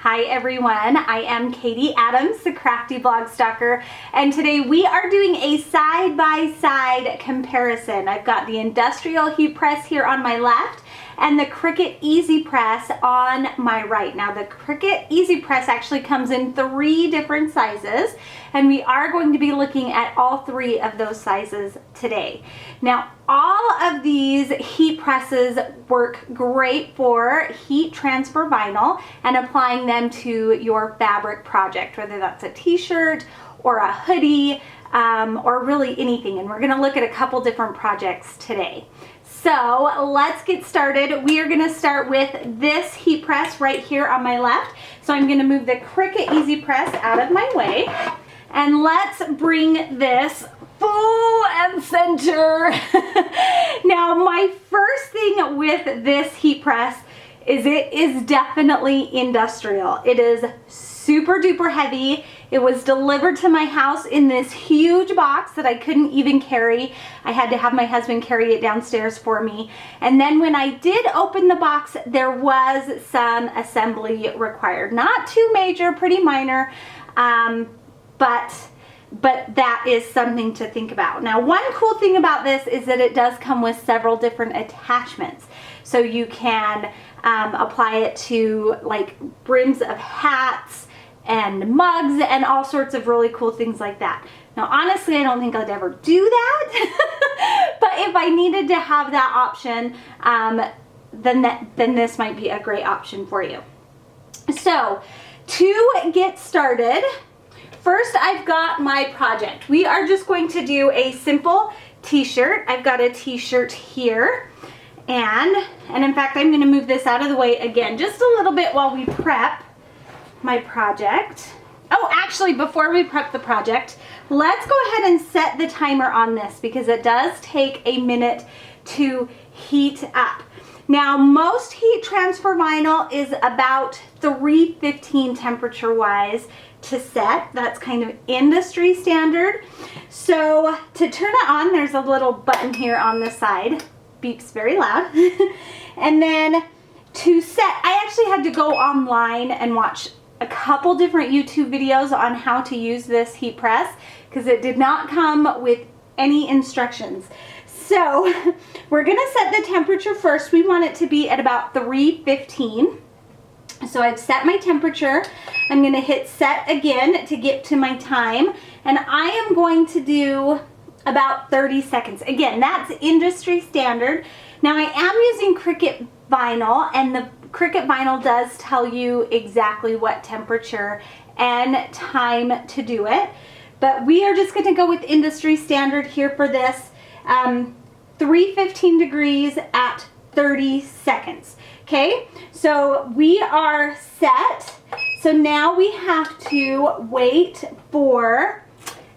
Hi everyone, I am Katie Adams, the Crafty Blog Stalker, and today we are doing a side-by-side comparison. I've got the industrial heat press here on my left and the Cricut EasyPress on my right. Now the Cricut EasyPress actually comes in 3 different sizes, and we are going to be looking at all 3 of those sizes today. Now all of these heat presses work great for heat transfer vinyl and applying them to your fabric project, whether that's a t-shirt or a hoodie or really anything. And we're going to look at a couple different projects today. So let's get started. We are going to start with this heat press right here on my left. So I'm going to move the Cricut EasyPress out of my way, and let's bring this full and center. Now my first thing with this heat press is it is definitely industrial. It is super duper heavy. It was delivered to my house in this huge box that I couldn't even carry. I had to have my husband carry it downstairs for me. And then when I did open the box, there was some assembly required. Not too major, pretty minor, but that is something to think about. Now, one cool thing about this is that it does come with several different attachments. So you can apply it to like brims of hats and mugs and all sorts of really cool things like that. Now, honestly, I don't think I'd ever do that, but if I needed to have that option, then this might be a great option for you. So to get started, first I've got my project. We are just going to do a simple t-shirt. I've got a t-shirt here, and in fact I'm going to move this out of the way again just a little bit while we prep my project. Oh, actually, before we prep the project, let's go ahead and set the timer on this because it does take a minute to heat up. Now, most heat transfer vinyl is about 315 temperature wise to set. That's kind of industry standard. So to turn it on, there's a little button here on the side. Beeps very loud. And then to set, I actually had to go online and watch a couple different YouTube videos on how to use this heat press because it did not come with any instructions. So we're going to set the temperature first. We want it to be at about 315. So I've set my temperature. I'm going to hit set again to get to my time, and I am going to do about 30 seconds. Again, that's industry standard. Now I am using Cricut vinyl, and the Cricut vinyl does tell you exactly what temperature and time to do it, but we are just going to go with industry standard here for this. 315 degrees at 30 seconds. Okay, so we are set. So now we have to wait for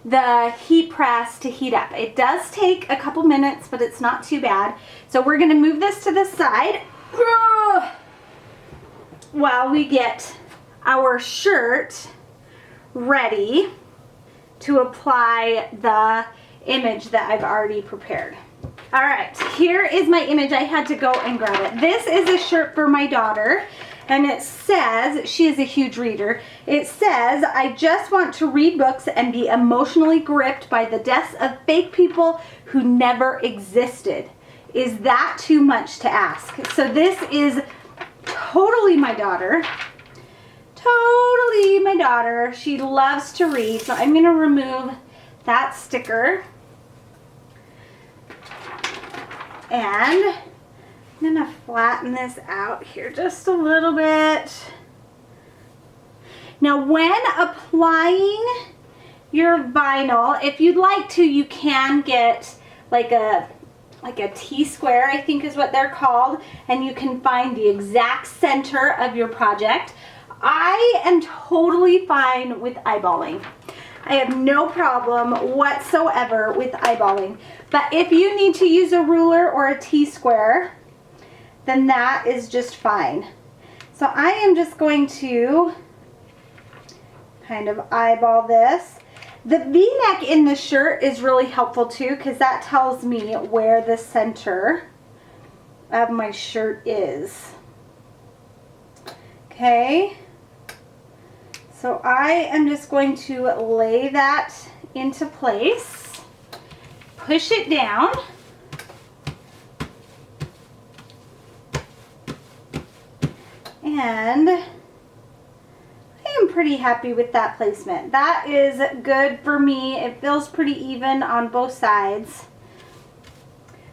the heat press to heat up. It does take a couple minutes, but it's not too bad. So we're going to move this to the side while we get our shirt ready to apply the image that I've already prepared. All right, here is my image. I had to go and grab it. This is a shirt for my daughter, and it says, she is a huge reader. It says, "I just want to read books and be emotionally gripped by the deaths of fake people who never existed. Is that too much to ask?" So this is totally my daughter. Totally my daughter. She loves to read. So I'm going to remove that sticker. And I'm going to flatten this out here just a little bit. Now when applying your vinyl, if you'd like to, you can get like a T-square, I think is what they're called, and you can find the exact center of your project. I am totally fine with eyeballing. I have no problem whatsoever with eyeballing. But if you need to use a ruler or a T-square, then that is just fine. So I am just going to kind of eyeball this. The V-neck in the shirt is really helpful too because that tells me where the center of my shirt is. Okay, So I am just going to lay that into place, push it down, and I am pretty happy with that placement. That is good for me. It feels pretty even on both sides.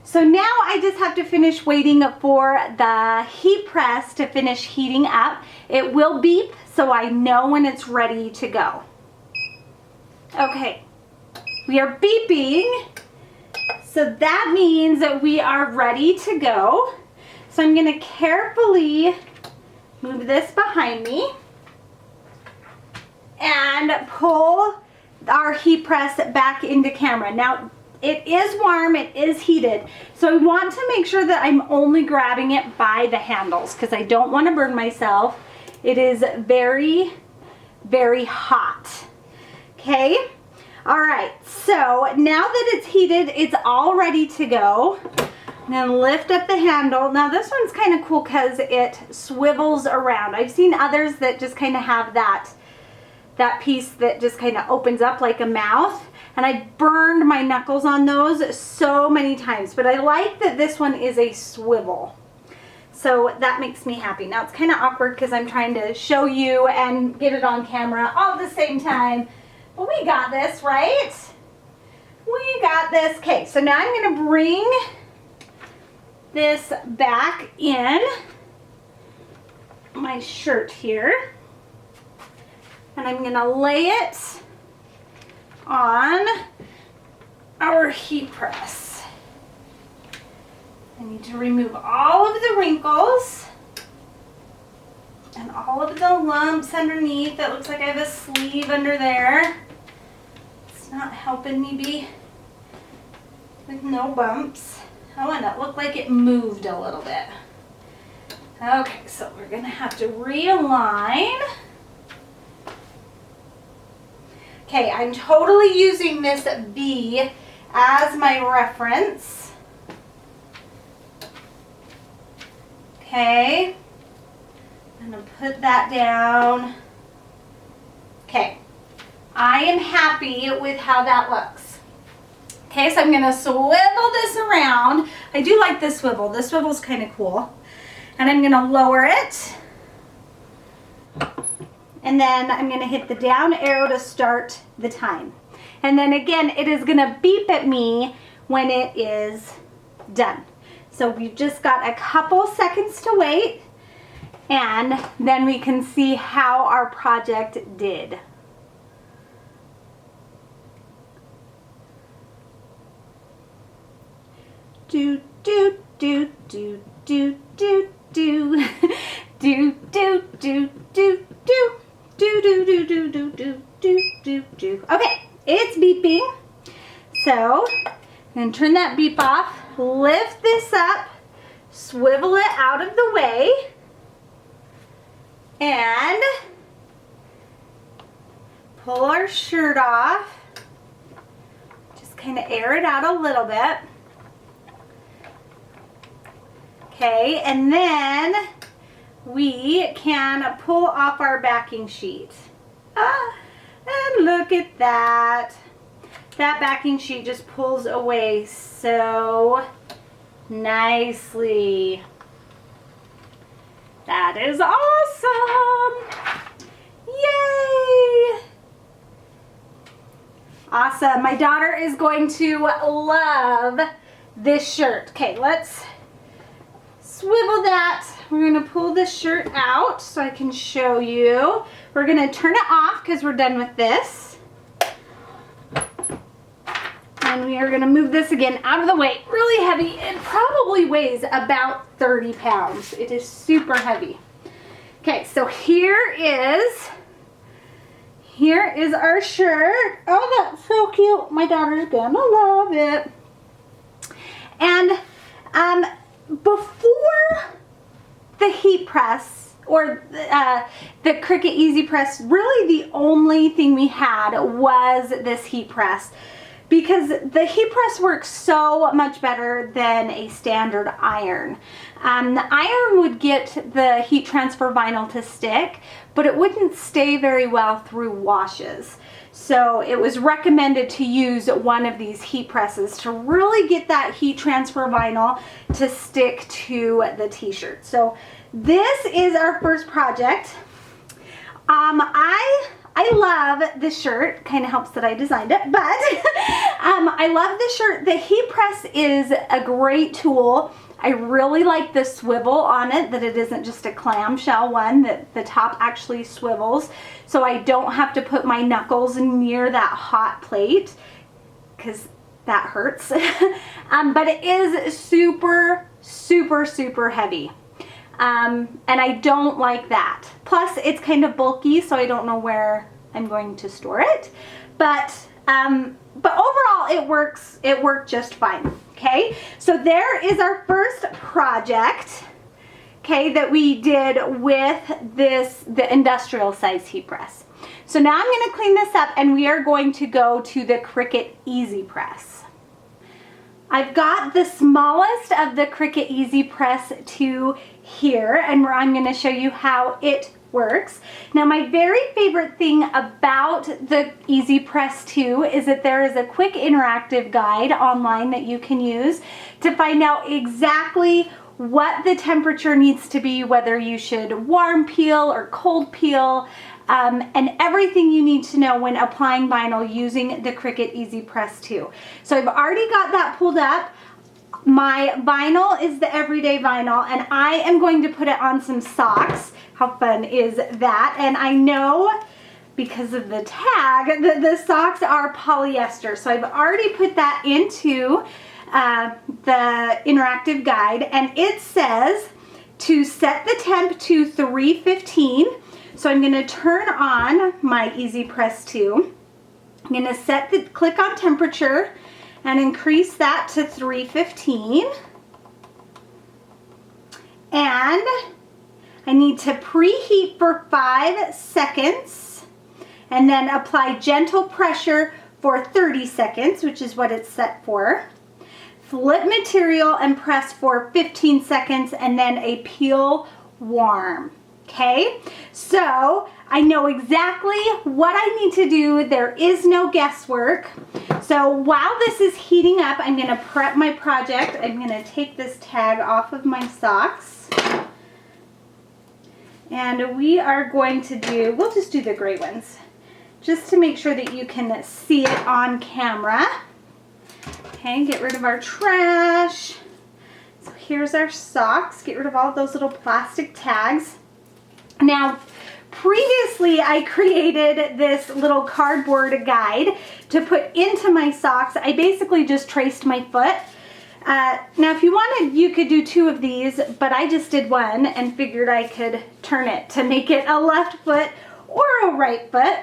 So now I just have to finish waiting for the heat press to finish heating up. It will beep so I know when it's ready to go. Okay, we are beeping. So that means that we are ready to go. So I'm gonna carefully move this behind me and pull our heat press back into camera. Now, it is warm, it is heated, so I want to make sure that I'm only grabbing it by the handles because I don't want to burn myself. It is very, very hot. Okay, all right, so now that it's heated, it's all ready to go. I'm gonna lift up the handle. Now this one's kind of cool because it swivels around. I've seen others that just kind of have that piece that just kind of opens up like a mouth. And I burned my knuckles on those so many times, but I like that this one is a swivel. So that makes me happy. Now it's kind of awkward because I'm trying to show you and get it on camera all at the same time. But we got this, right? We got this. Okay, so now I'm gonna bring this back in my shirt here. And I'm gonna lay it on our heat press. I need to remove all of the wrinkles and all of the lumps underneath. That looks like I have a sleeve under there. It's not helping me be with no bumps. Oh, and it looked like it moved a little bit. Okay, so we're gonna have to realign. Okay, I'm totally using this V as my reference. Okay, I'm gonna put that down. Okay, I am happy with how that looks. Okay, so I'm gonna swivel this around. I do like this swivel. This swivel's kind of cool. And I'm gonna lower it. And then I'm gonna hit the down arrow to start the time. And then again, it is gonna beep at me when it is done. So we've just got a couple seconds to wait, and then we can see how our project did. Do, do, do, do, do, do, do, do, do, do, do, do. Do, do, do, do, do, do, do, do, do. Okay, it's beeping. So I'm going to turn that beep off, lift this up, swivel it out of the way, and pull our shirt off. Just kind of air it out a little bit. Okay, and then we can pull off our backing sheet. And look at that. That backing sheet just pulls away so nicely. That is awesome. Yay! Awesome. My daughter is going to love this shirt. Okay, let's swivel that. We're going to pull this shirt out so I can show you. We're going to turn it off because we're done with this. And we are going to move this again out of the way. Really heavy. It probably weighs about 30 pounds. It is super heavy. Okay, so here is our shirt. Oh, that's so cute. My daughter's going to love it. And before the heat press or the Cricut EasyPress, really the only thing we had was this heat press. because the heat press works so much better than a standard iron. The iron would get the heat transfer vinyl to stick, but it wouldn't stay very well through washes. So it was recommended to use one of these heat presses to really get that heat transfer vinyl to stick to the t-shirt. So this is our first project. I love this shirt. Kind of helps that I designed it, but I love this shirt. The heat press is a great tool. I really like the swivel on it, that it isn't just a clamshell one, that the top actually swivels, so I don't have to put my knuckles near that hot plate because that hurts. But it is super, super, super heavy. And I don't like that. Plus, it's kind of bulky, so I don't know where I'm going to store it. But overall, it worked just fine. Okay, so there is our first project, okay, that we did with the industrial size heat press. So now I'm going to clean this up and we are going to go to the Cricut EasyPress. I've got the smallest of the Cricut EasyPress 2 here, and I'm going to show you how it works. Now, my very favorite thing about the EasyPress 2 is that there is a quick interactive guide online that you can use to find out exactly what the temperature needs to be, whether you should warm peel or cold peel, and everything you need to know when applying vinyl using the Cricut EasyPress 2. So I've already got that pulled up. My vinyl is the everyday vinyl, and I am going to put it on some socks. How fun is that? And I know because of the tag that the socks are polyester. So I've already put that into the interactive guide, and it says to set the temp to 315. So I'm going to turn on my EasyPress 2. I'm going to click on temperature and increase that to 315. And I need to preheat for 5 seconds and then apply gentle pressure for 30 seconds, which is what it's set for. Flip material and press for 15 seconds and then a peel warm. Okay, so I know exactly what I need to do. There is no guesswork. So while this is heating up, I'm going to prep my project. I'm going to take this tag off of my socks. And we are going to we'll just do the gray ones, just to make sure that you can see it on camera. Okay, get rid of our trash. So here's our socks. Get rid of all those little plastic tags. Now, previously I created this little cardboard guide to put into my socks. I basically just traced my foot. Now if you wanted, you could do 2 of these, but I just did one and figured I could turn it to make it a left foot or a right foot.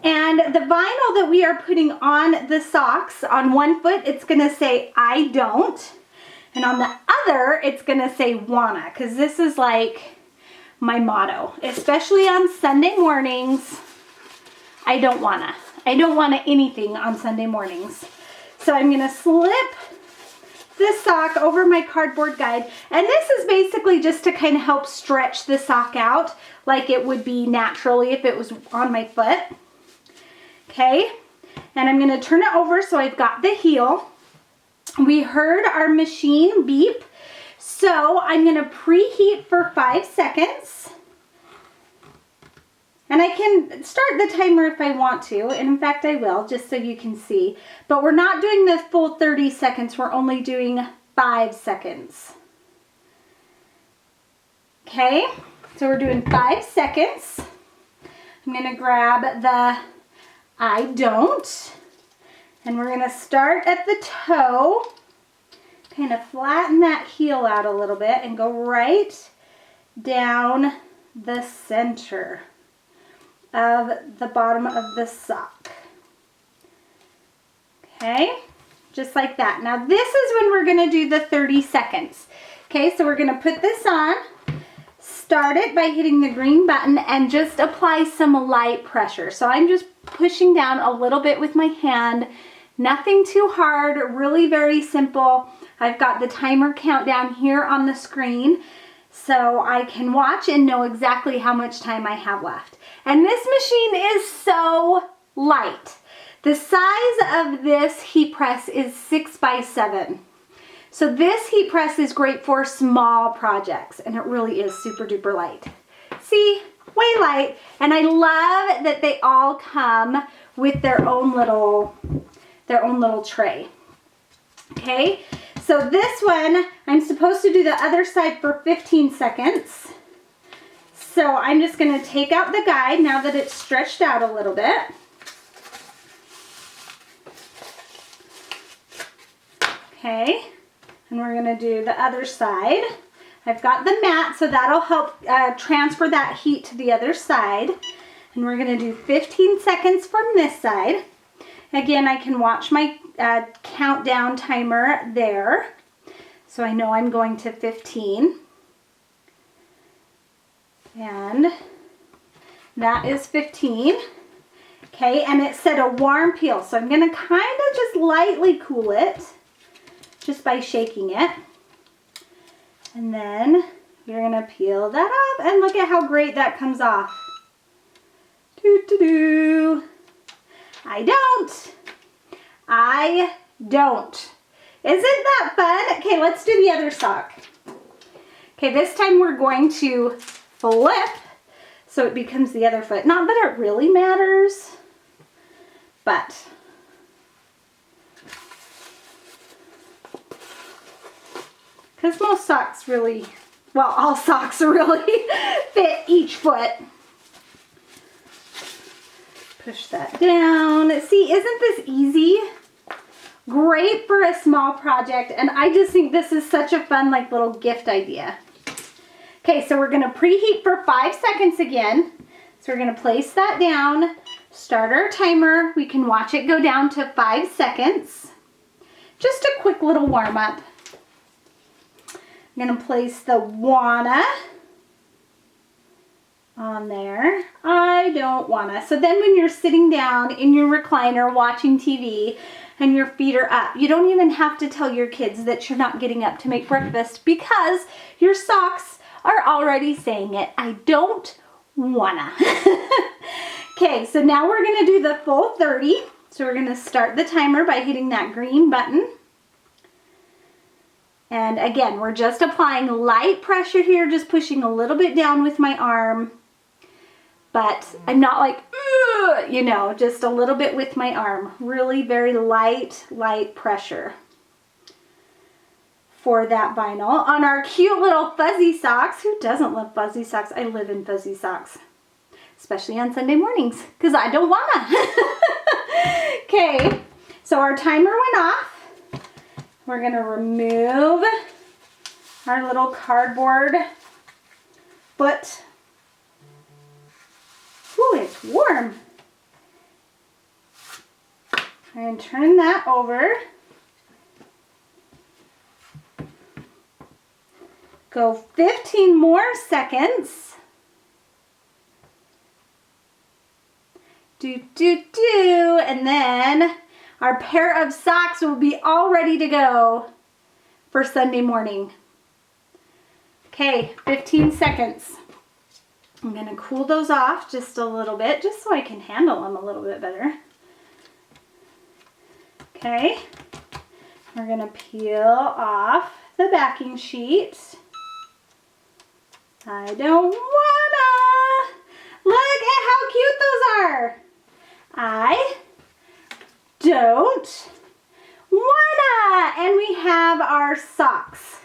And the vinyl that we are putting on the socks, on one foot it's going to say I don't, and on the other it's going to say wanna, because this is like my motto, especially on Sunday mornings. I don't wanna anything on Sunday mornings. So I'm gonna slip this sock over my cardboard guide, and this is basically just to kind of help stretch the sock out like it would be naturally if it was on my foot. Okay, and I'm gonna turn it over so I've got the heel. We heard our machine beep. So I'm going to preheat for 5 seconds, and I can start the timer if I want to, and in fact I will, just so you can see. But we're not doing the full 30 seconds, we're only doing 5 seconds. Okay, so we're doing 5 seconds. I'm going to grab the I don't, and we're going to start at the toe. Kind of flatten that heel out a little bit and go right down the center of the bottom of the sock. Okay, just like that. Now this is when we're going to do the 30 seconds. Okay, so we're going to put this on, start it by hitting the green button and just apply some light pressure. So I'm just pushing down a little bit with my hand, Nothing too hard, really very simple. I've got the timer countdown here on the screen so I can watch and know exactly how much time I have left. And this machine is so light. The size of this heat press is 6 by 7. So this heat press is great for small projects, and it really is super duper light. See, way light. And I love that they all come with their own little tray. Okay, so this one, I'm supposed to do the other side for 15 seconds. So I'm just gonna take out the guide now that it's stretched out a little bit. Okay, and we're gonna do the other side. I've got the mat, so that'll help transfer that heat to the other side. And we're gonna do 15 seconds from this side. Again, I can watch my countdown timer there. So I know I'm going to 15. And that is 15. Okay, and it said a warm peel. So I'm gonna kind of just lightly cool it just by shaking it. And then you're gonna peel that off, and look at how great that comes off. Doo-doo-doo. I don't. Isn't that fun? Okay, let's do the other sock. Okay, this time we're going to flip so it becomes the other foot. Not that it really matters, but because most socks really, well, all socks really fit each foot. Push that down. See, isn't this easy? Great for a small project, and I just think this is such a fun like little gift idea. Okay, so we're gonna preheat for 5 seconds again. So we're gonna place that down, start our timer. We can watch it go down to 5 seconds. Just a quick little warm up. I'm gonna place the wanna on there. I don't wanna. So then when you're sitting down in your recliner watching TV and your feet are up, you don't even have to tell your kids that you're not getting up to make breakfast because your socks are already saying it. I don't wanna. Okay, so now we're gonna do the full 30. So we're gonna start the timer by hitting that green button. And again, we're just applying light pressure here, just pushing a little bit down with my arm. But I'm not like, you know, just a little bit with my arm. Really very light pressure for that vinyl. On our cute little fuzzy socks. Who doesn't love fuzzy socks? I live in fuzzy socks, especially on Sunday mornings, because I don't wanna. Okay, so our timer went off. We're gonna remove our little cardboard foot. Ooh, it's warm. And turn that over. Go 15 more seconds. And then our pair of socks will be all ready to go for Sunday morning. Okay, 15 seconds. I'm gonna cool those off just a little bit, just so I can handle them a little bit better. Okay, we're gonna peel off the backing sheet. I don't wanna. Look at how cute those are. I don't wanna. And we have our socks.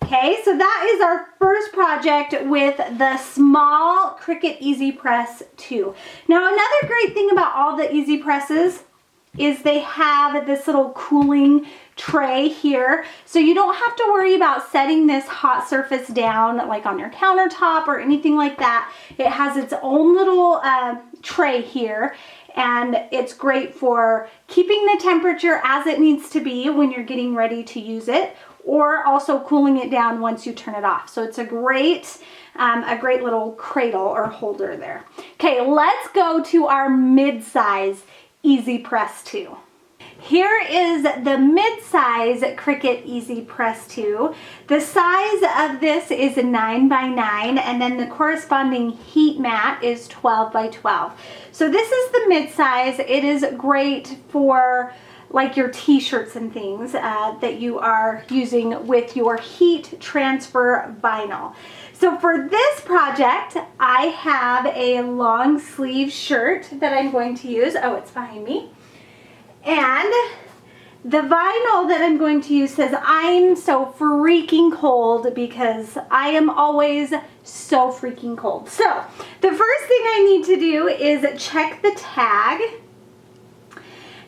Okay, so that is our first project with the small Cricut EasyPress 2. Now, another great thing about all the EasyPresses is they have this little cooling tray here. So you don't have to worry about setting this hot surface down like on your countertop or anything like that. It has its own little tray here. And it's great for keeping the temperature as it needs to be when you're getting ready to use it, or also cooling it down once you turn it off. So it's a great little cradle or holder there. Okay, let's go to our mid-size EasyPress 2. Here is the mid-size Cricut EasyPress 2. The size of this is 9 by 9, and then the corresponding heat mat is 12 by 12. So this is the mid-size. It is great for like your t-shirts and things that you are using with your heat transfer vinyl. So for this project, I have a long sleeve shirt that I'm going to use. Oh, it's behind me. And the vinyl that I'm going to use says, "I'm so freaking cold," because I am always so freaking cold. So the first thing I need to do is check the tag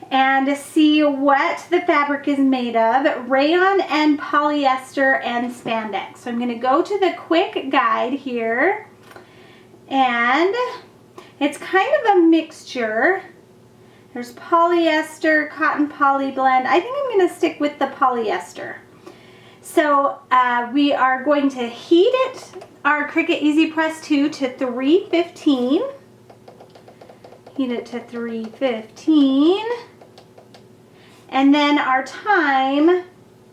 and see what the fabric is made of. Rayon and polyester and spandex. So I'm going to go to the quick guide here, and it's kind of a mixture. There's polyester, cotton poly blend. I think I'm going to stick with the polyester. So we are going to heat our Cricut EasyPress 2 to 315. Heat it to 315. And then our time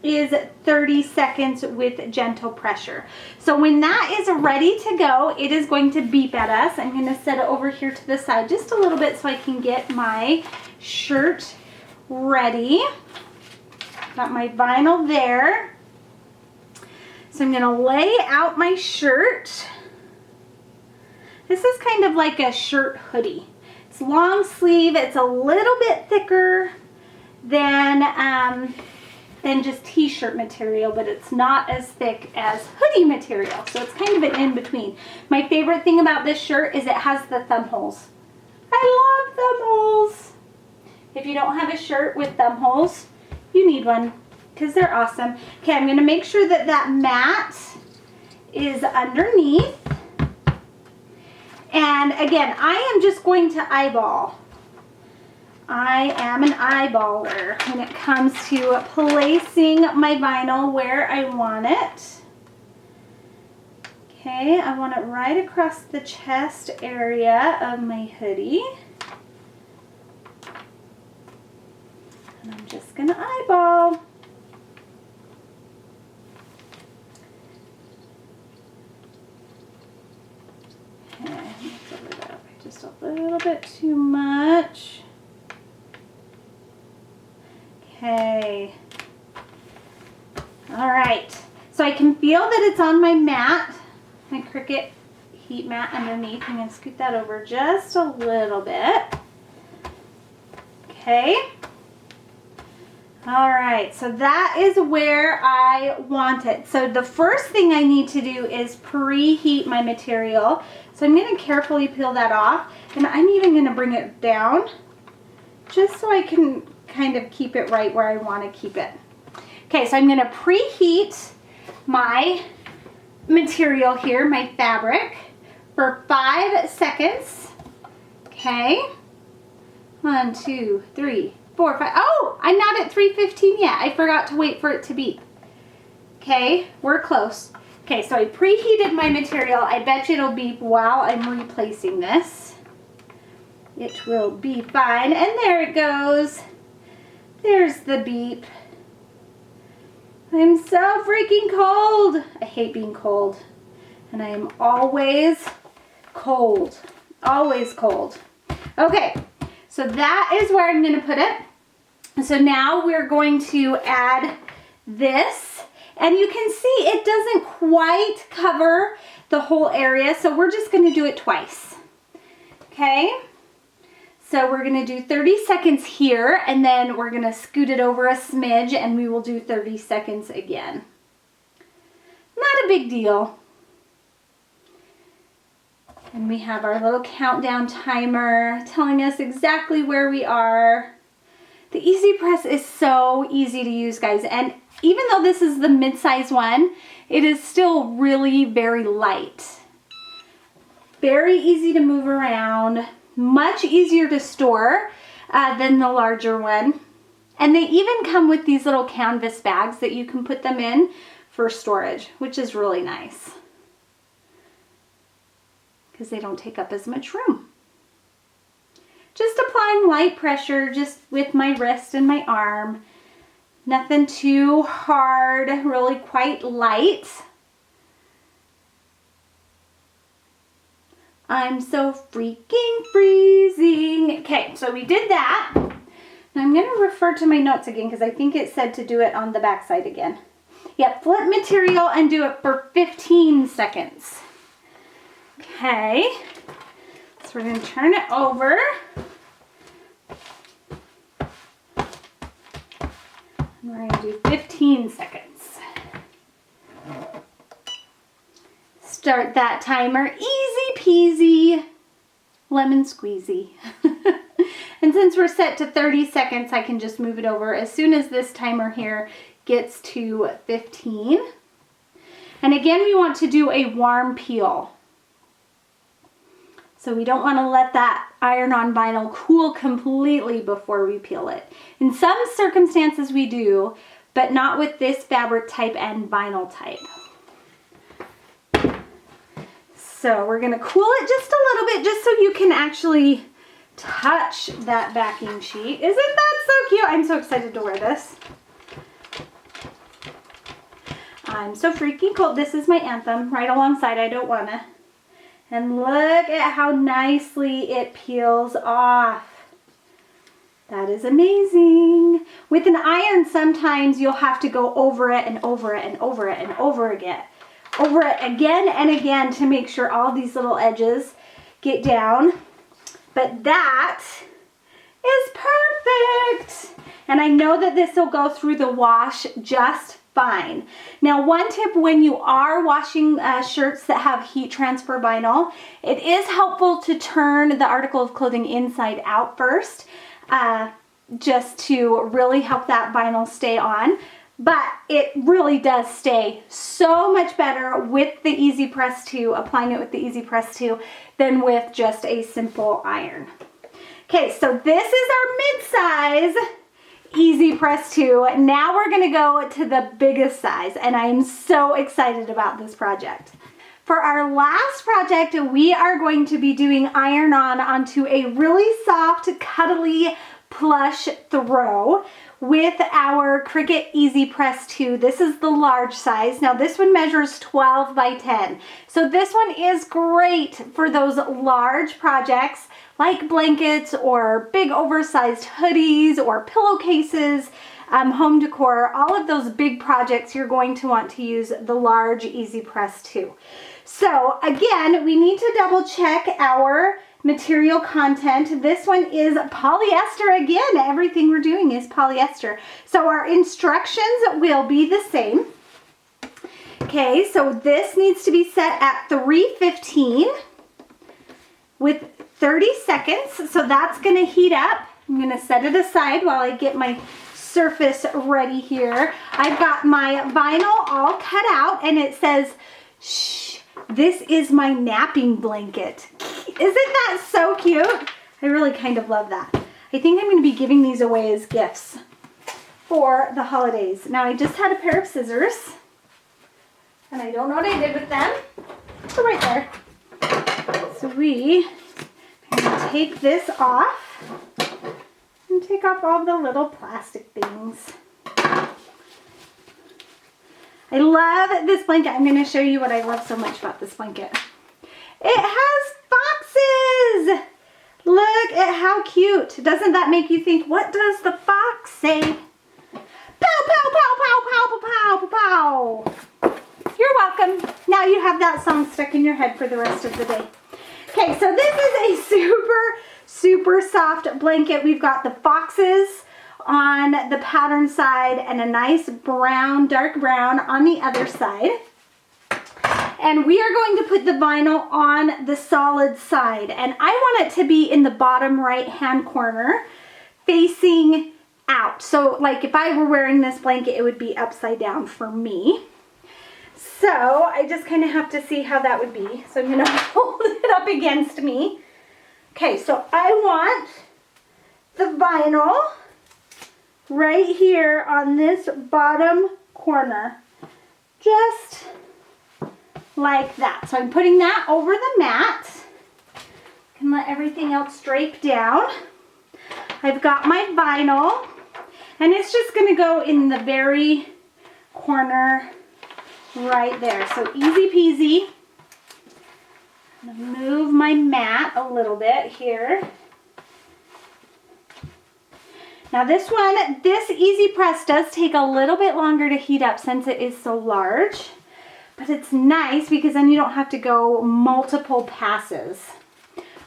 is 30 seconds with gentle pressure. So when that is ready to go, it is going to beep at us. I'm going to set it over here to the side just a little bit so I can get my shirt ready. Got my vinyl there. So I'm going to lay out my shirt. This is kind of like a shirt hoodie. It's long sleeve. It's a little bit thicker than just t-shirt material, but it's not as thick as hoodie material. So it's kind of an in-between. My favorite thing about this shirt is it has the thumb holes. I love thumb holes. If you don't have a shirt with thumb holes, you need one because they're awesome. Okay, I'm going to make sure that that mat is underneath. And again, I am just going to eyeball. I am an eyeballer when it comes to placing my vinyl where I want it. Okay, I want it right across the chest area of my hoodie. And I'm just going to eyeball. Okay, let's over that way just a little bit too much. Okay. All right. So I can feel that it's on my mat, my Cricut heat mat underneath. I'm going to scoot that over just a little bit. Okay. All right. So that is where I want it. So the first thing I need to do is preheat my material. So I'm going to carefully peel that off, and I'm even going to bring it down just so I can kind of keep it right where I want to keep it. Okay, so I'm going to preheat my material here, my fabric, for 5 seconds. Okay. 1, 2, 3, 4, 5. Oh, I'm not at 315 yet. I forgot to wait for it to beep. Okay, we're close. Okay, so I preheated my material. I bet you it'll beep while I'm replacing this. It will be fine. And there it goes. There's the beep. I'm so freaking cold. I hate being cold. And I am always cold. Always cold. Okay, so that is where I'm going to put it. So now we're going to add this. And you can see it doesn't quite cover the whole area. So we're just going to do it twice. Okay. So we're going to do 30 seconds here, and then we're going to scoot it over a smidge, and we will do 30 seconds again. Not a big deal. And we have our little countdown timer telling us exactly where we are. The EasyPress is so easy to use, guys, and even though this is the mid-size one, it is still really very light. Very easy to move around. Much easier to store than the larger one. And they even come with these little canvas bags that you can put them in for storage, which is really nice because they don't take up as much room. just applying light pressure just with my wrist and my arm. Nothing too hard, really quite light. I'm so freaking freezing. Okay, so we did that. Now I'm going to refer to my notes again because I think it said to do it on the back side again. Yep, flip material and do it for 15 seconds. Okay, so we're going to turn it over. And we're going to do 15 seconds. Start that timer, easy peasy, lemon squeezy. And since we're set to 30 seconds, I can just move it over as soon as this timer here gets to 15. And again, we want to do a warm peel. So we don't want to let that iron-on vinyl cool completely before we peel it. In some circumstances we do, but not with this fabric type and vinyl type. So we're going to cool it just a little bit, just so you can actually touch that backing sheet. Isn't that so cute? I'm so excited to wear this. I'm so freaking cold. This is my anthem right alongside I Don't Wanna. And look at how nicely it peels off. That is amazing. With an iron, sometimes you'll have to go over it and over it and over it and over again. Over it again and again to make sure all these little edges get down. But that is perfect. And I know that this will go through the wash just fine. Now, one tip when you are washing shirts that have heat transfer vinyl, it is helpful to turn the article of clothing inside out first, just to really help that vinyl stay on. But it really does stay so much better with the EasyPress 2, applying it with the EasyPress 2, than with just a simple iron. Okay, so this is our mid-size EasyPress 2. Now we're gonna go to the biggest size, and I am so excited about this project. For our last project, we are going to be doing iron-on onto a really soft, cuddly plush throw with our Cricut EasyPress 2. This is the large size. Now this one measures 12 by 10. So this one is great for those large projects like blankets or big oversized hoodies or pillowcases, home decor, all of those big projects. You're going to want to use the large EasyPress 2. So again, we need to double check our material content. This one is polyester again. Everything we're doing is polyester. So our instructions will be the same. Okay, so this needs to be set at 315 with 30 seconds. So that's going to heat up. I'm going to set it aside while I get my surface ready here. I've got my vinyl all cut out and it says, shh, this is my napping blanket. Isn't that so cute? I really kind of love that. I think I'm going to be giving these away as gifts for the holidays. Now I just had a pair of scissors and I don't know what I did with them. They're right there. So we are going to take this off and take off all the little plastic things. I love this blanket. I'm going to show you what I love so much about this blanket. It has foxes! Look at how cute. Doesn't that make you think, what does the fox say? Pow, pow, pow, pow, pow, pow, pow, pow. You're welcome. Now you have that song stuck in your head for the rest of the day. Okay, so this is a super, super soft blanket. We've got the foxes on the pattern side and a nice brown, dark brown on the other side. And we are going to put the vinyl on the solid side. And I want it to be in the bottom right-hand corner, facing out. So like if I were wearing this blanket, it would be upside down for me. So I just kind of have to see how that would be. So I'm going to hold it up against me. Okay, so I want the vinyl right here on this bottom corner, just like that. So I'm putting that over the mat. can let everything else drape down. I've got my vinyl, and it's just going to go in the very corner right there. So easy peasy. I'm going to move my mat a little bit here. Now this EasyPress does take a little bit longer to heat up since it is so large, but it's nice because then you don't have to go multiple passes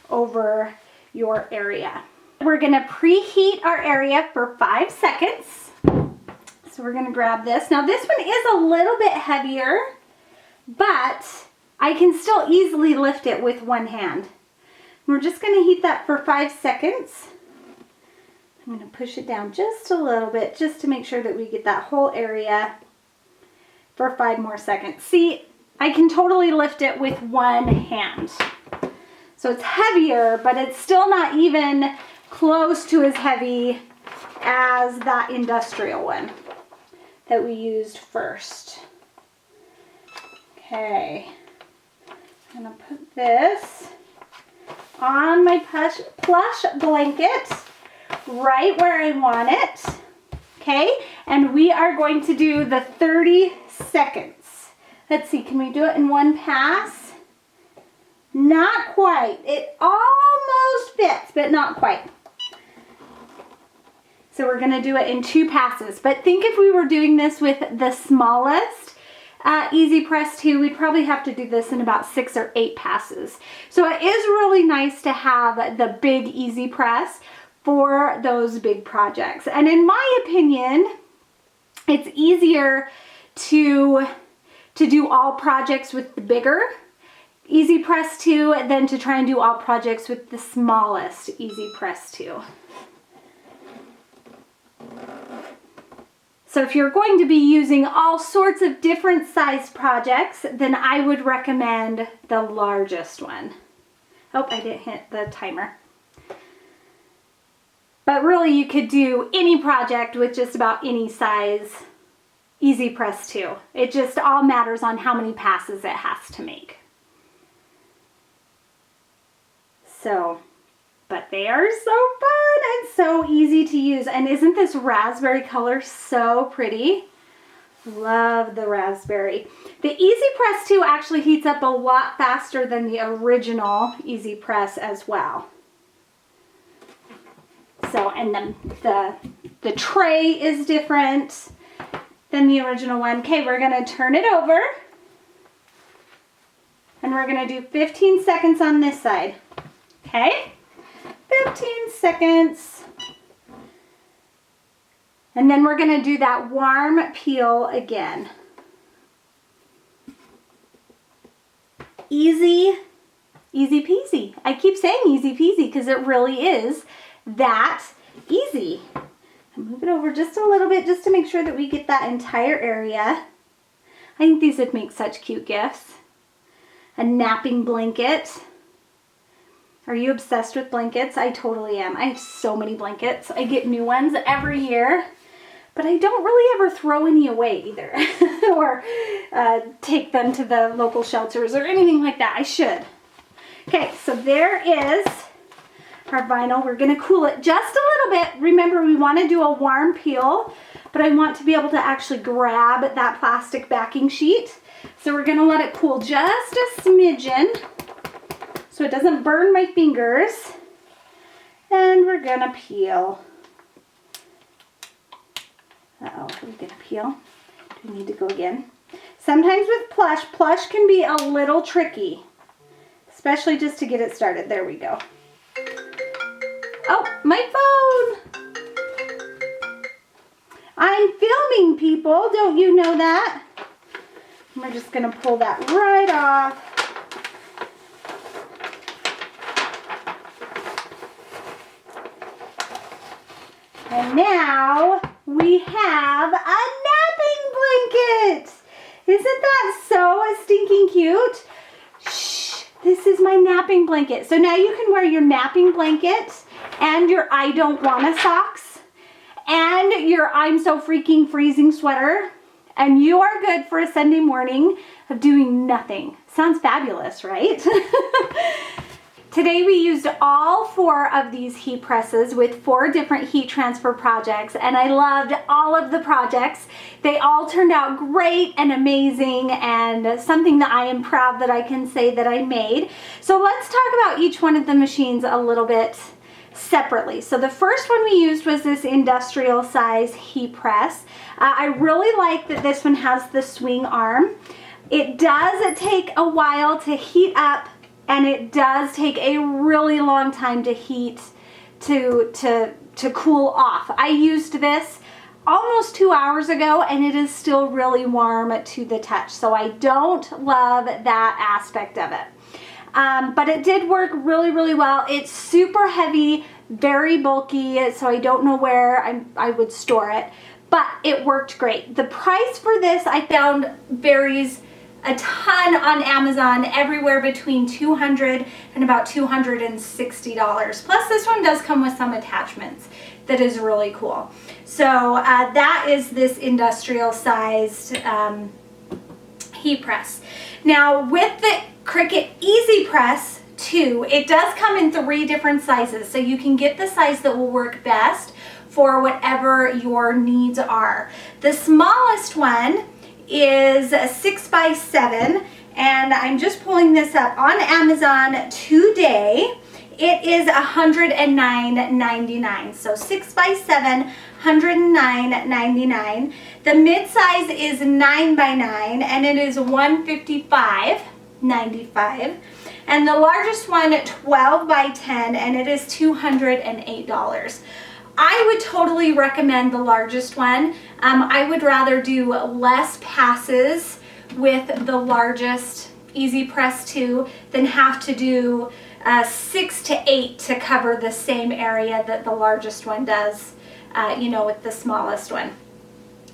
over your area. We're gonna preheat our area for 5 seconds. So we're gonna grab this. Now this one is a little bit heavier, but I can still easily lift it with one hand. We're just gonna heat that for 5 seconds. I'm going to push it down just a little bit just to make sure that we get that whole area for 5 more seconds. See, I can totally lift it with one hand. So it's heavier, but it's still not even close to as heavy as that industrial one that we used first. Okay, I'm going to put this on my plush blanket right where I want it, okay? And we are going to do the 30 seconds. Let's see, can we do it in one pass? Not quite. It almost fits, but not quite. So we're gonna do it in 2 passes. But think if we were doing this with the smallest EasyPress 2, we'd probably have to do this in about 6 or 8 passes. So it is really nice to have the big EasyPress for those big projects. And in my opinion, it's easier to do all projects with the bigger EasyPress 2 than to try and do all projects with the smallest EasyPress 2. So if you're going to be using all sorts of different size projects, then I would recommend the largest one. Oh, I didn't hit the timer. But really you could do any project with just about any size EasyPress 2. It just all matters on how many passes it has to make. So, but they are so fun and so easy to use. And isn't this raspberry color so pretty? Love the raspberry. The EasyPress 2 actually heats up a lot faster than the original EasyPress as well. So, and then the tray is different than the original one. Okay, we're gonna turn it over and we're gonna do 15 seconds on this side. Okay, 15 seconds. And then we're gonna do that warm peel again. Easy peasy. I keep saying easy peasy because it really is that easy. Move it over just a little bit just to make sure that we get that entire area. I think these would make such cute gifts. A napping blanket. Are you obsessed with blankets? I totally am. I have so many blankets. I get new ones every year, but I don't really ever throw any away either or take them to the local shelters or anything like that. I should. Okay, so there is our vinyl. We're going to cool it just a little bit. Remember, we want to do a warm peel, but I want to be able to actually grab that plastic backing sheet. So we're going to let it cool just a smidgen so it doesn't burn my fingers. And we're going to peel. Uh-oh, are we going to peel? Do we need to go again? Sometimes with plush can be a little tricky, especially just to get it started. There we go. Oh, my phone! I'm filming, people. Don't you know that? We're just going to pull that right off. And now we have a napping blanket. Isn't that so stinking cute? Shh, this is my napping blanket. So now you can wear your napping blanket and your I don't wanna socks and your I'm so freaking freezing sweater, and you are good for a Sunday morning of doing nothing. Sounds fabulous, right? Today we used all 4 of these heat presses with 4 different heat transfer projects, and I loved all of the projects. They all turned out great and amazing, and something that I am proud that I can say that I made. So let's talk about each one of the machines a little bit separately. So the first one we used was this industrial size heat press. I really like that this one has the swing arm. It does take a while to heat up, and it does take a really long time to heat, to cool off. I used this almost 2 hours ago, and it is still really warm to the touch. So I don't love that aspect of it. But it did work really, really well. It's super heavy, very bulky, so I don't know where I would store it, but it worked great. The price for this I found varies a ton on Amazon, everywhere between $200 and about $260. Plus this one does come with some attachments that is really cool. So that is this industrial sized heat press. Now with the Cricut EasyPress 2, it does come in 3 different sizes, so you can get the size that will work best for whatever your needs are. The smallest one is a 6x7, and I'm just pulling this up on Amazon today. It is $109.99. So 6x7, $109.99. The mid-size is 9x9, and it is $155.95. And the largest one, 12x10, and it is $208. I would totally recommend the largest one. I would rather do less passes with the largest EasyPress 2 than have to do 6 to 8 to cover the same area that the largest one does, you know, with the smallest one.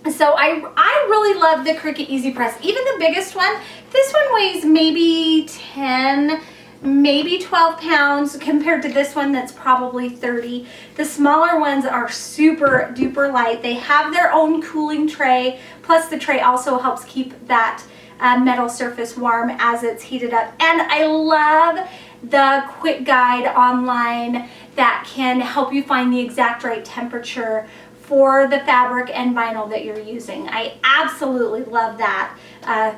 So I really love the Cricut EasyPress. Even the biggest one, this one weighs maybe 10, maybe 12 pounds compared to this one that's probably 30. The smaller ones are super duper light. They have their own cooling tray, plus the tray also helps keep that metal surface warm as it's heated up. And I love the quick guide online that can help you find the exact right temperature for the fabric and vinyl that you're using. I absolutely love that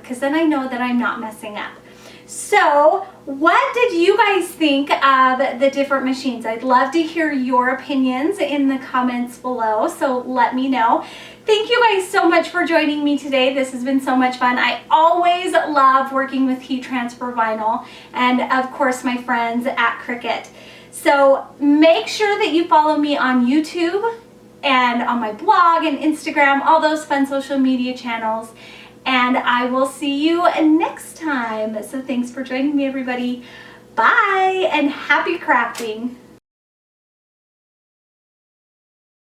because then I know that I'm not messing up. So what did you guys think of the different machines? I'd love to hear your opinions in the comments below, so let me know. Thank you guys so much for joining me today. This has been so much fun. I always love working with heat transfer vinyl, and of course my friends at Cricut. So make sure that you follow me on YouTube and on my blog and Instagram, all those fun social media channels. And I will see you next time. So thanks for joining me, everybody. Bye, and happy crafting.